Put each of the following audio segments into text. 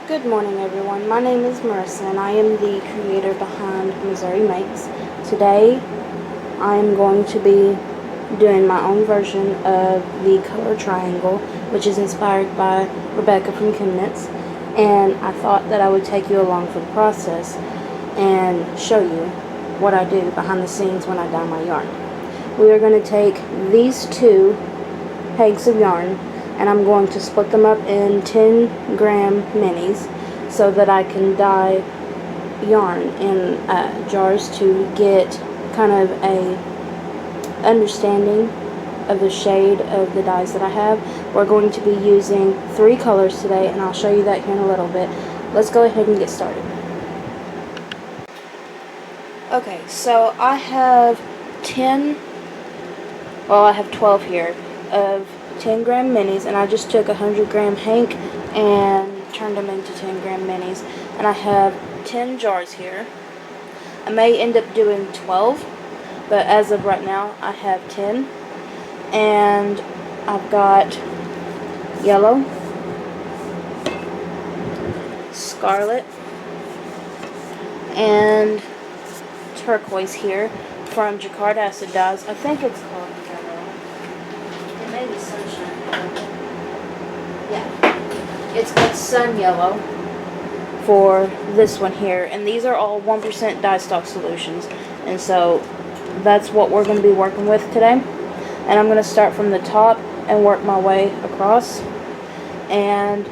Good morning, everyone. My name is Marissa, and I am the creator behind Missouri Makes. Today, I am going to be doing my own version of the color triangle, which is inspired by Rebecca from Chemnitz, and I thought that I would take you along for the process and show you what I do behind the scenes when I dye my yarn. We are going to take these two pegs of yarn, and I'm going to split them up in 10-gram minis so that I can dye yarn in jars to get kind of a understanding of the shade of the dyes that I have. We're going to be using 3 colors today, and I'll show you that here in a little bit. Let's go ahead and get started. Okay, so I have 12 here of 10-gram minis, and I just took 100-gram Hank and turned them into 10-gram minis, and I have 10 jars here. I may end up doing 12, but as of right now I have 10, and I've got yellow, scarlet, and turquoise here from Jacquard Acid Dyes. I think it's called yellow. It may be sunshine yellow. Yeah, it's called sun yellow for this one here, and these are all 1% dye stock solutions, and so that's what we're going to be working with today. And I'm going to start from the top and work my way across, and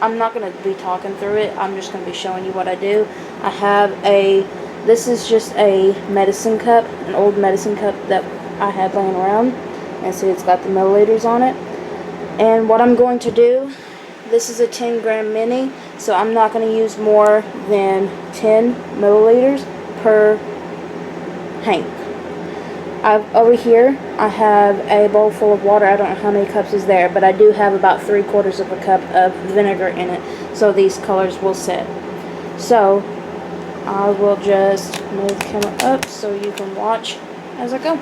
I'm not going to be talking through it. I'm just going to be showing you what I do. I have this is just a medicine cup, an old medicine cup that I had laying around, and see it's got the milliliters on it. And what I'm going to do, this is a 10-gram mini, so I'm not going to use more than 10 milliliters per Hank. Over here, I have a bowl full of water. I don't know how many cups is there, but I do have about 3/4 of a cup of vinegar in it, so these colors will set. So, I will just move the camera up so you can watch as I go.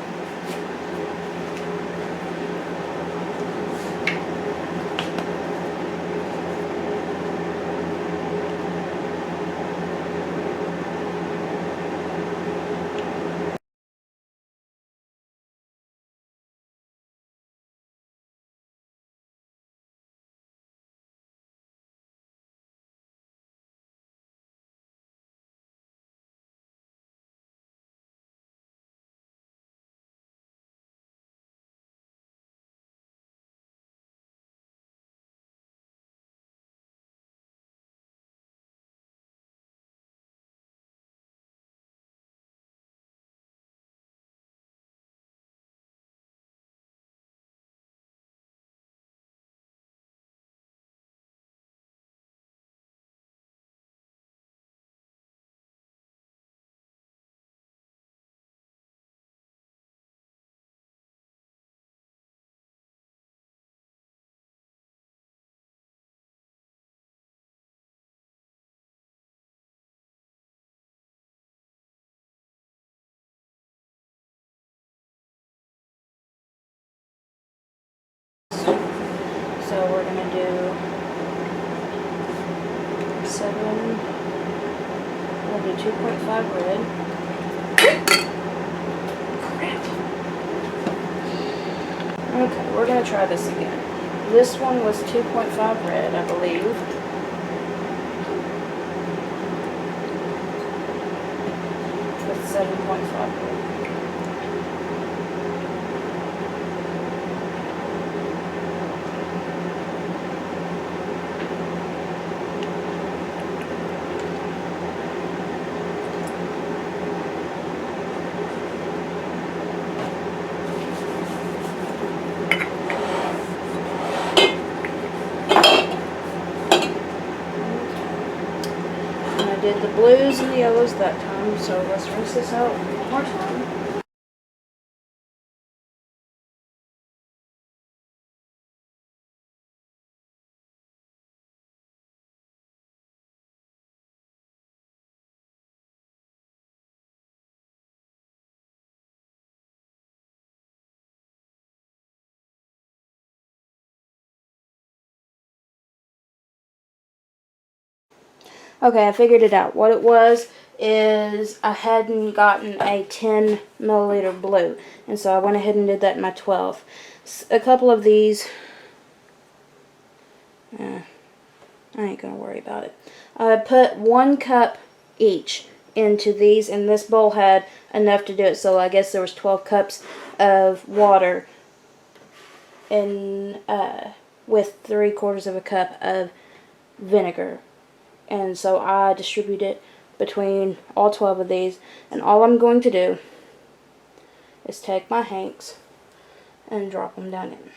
So we're going to do 7, we'll do 2.5 red. Crap. Okay, we're going to try this again. This one was 2.5 red, I believe. With 7.5 red. I did the blues and the yellows that time, so let's rinse this out one more time. Okay, I figured it out. What it was is I hadn't gotten a 10 milliliter blue, and so I went ahead and did that in my 12. A couple of these, I ain't gonna worry about it. I put 1 cup each into these, and this bowl had enough to do it, so I guess there was 12 cups of water in with 3/4 of a cup of vinegar. And so I distribute it between all 12 of these, and all I'm going to do is take my hanks and drop them down in.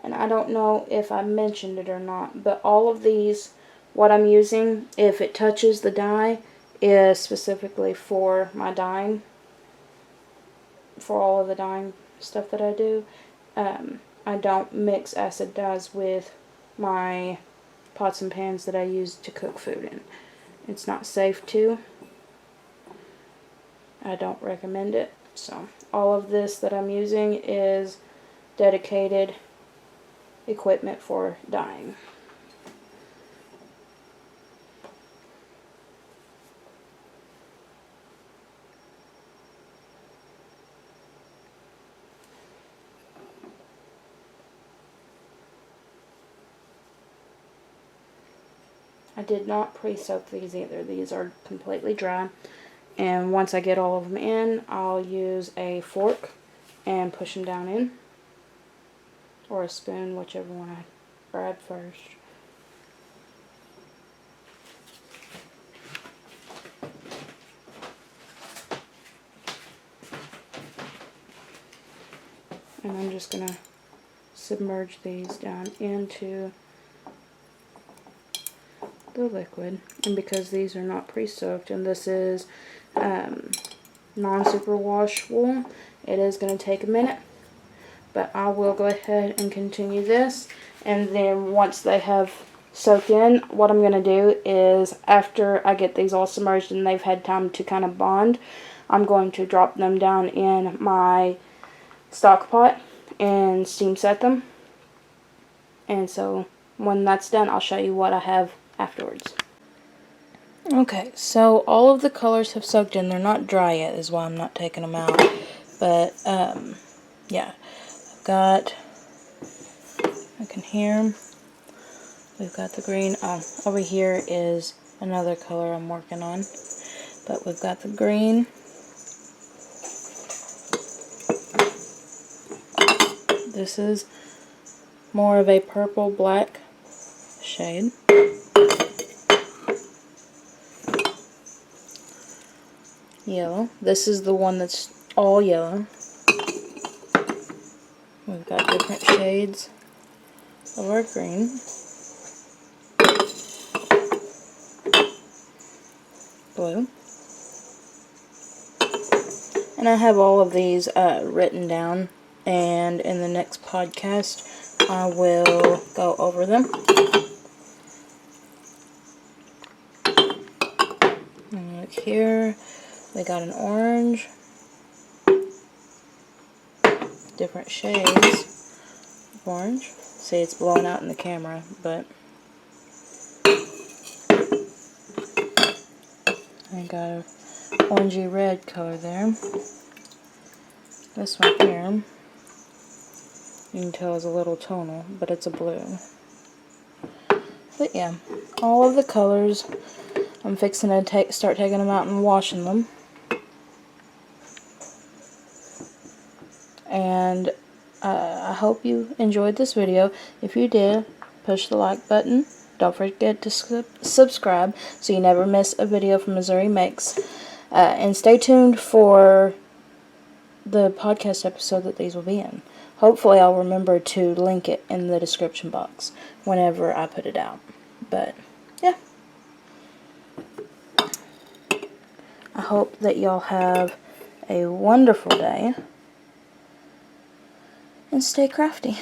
And I don't know if I mentioned it or not, but all of these, what I'm using, if it touches the dye, is specifically for my dyeing, for all of the dyeing stuff that I do. I don't mix acid dyes with my pots and pans that I use to cook food in. It's not safe to. I don't recommend it. So all of this that I'm using is dedicated equipment for dyeing. I did not pre-soak these either. These are completely dry. And once I get all of them in, I'll use a fork and push them down in. Or a spoon, whichever one I grab first. And I'm just going to submerge these down into the liquid. And because these are not pre-soaked, and this is non-superwash wool, it is going to take a minute. But I will go ahead and continue this, and then once they have soaked in, what I'm going to do is, after I get these all submerged and they've had time to kind of bond, I'm going to drop them down in my stock pot and steam set them. And so when that's done, I'll show you what I have afterwards. Okay, so all of the colors have soaked in. They're not dry yet, is why I'm not taking them out. But yeah, I've got, I can hear them. We've got the green. Over here is another color I'm working on. But we've got the green. This is more of a purple black shade. Yellow. This is the one that's all yellow. We've got different shades of our green. Blue. And I have all of these written down, and in the next podcast I will go over them. And look here, we got an orange, different shades of orange. See, it's blowing out in the camera, but I got a orangey red color there. This one here, you can tell is a little tonal, but it's a blue. But yeah, all of the colors I'm fixing to start taking them out and washing them. And I hope you enjoyed this video. If you did, push the like button. Don't forget to subscribe so you never miss a video from Missouri Makes. And stay tuned for the podcast episode that these will be in. Hopefully I'll remember to link it in the description box whenever I put it out. But, yeah. I hope that y'all have a wonderful day. And stay crafty.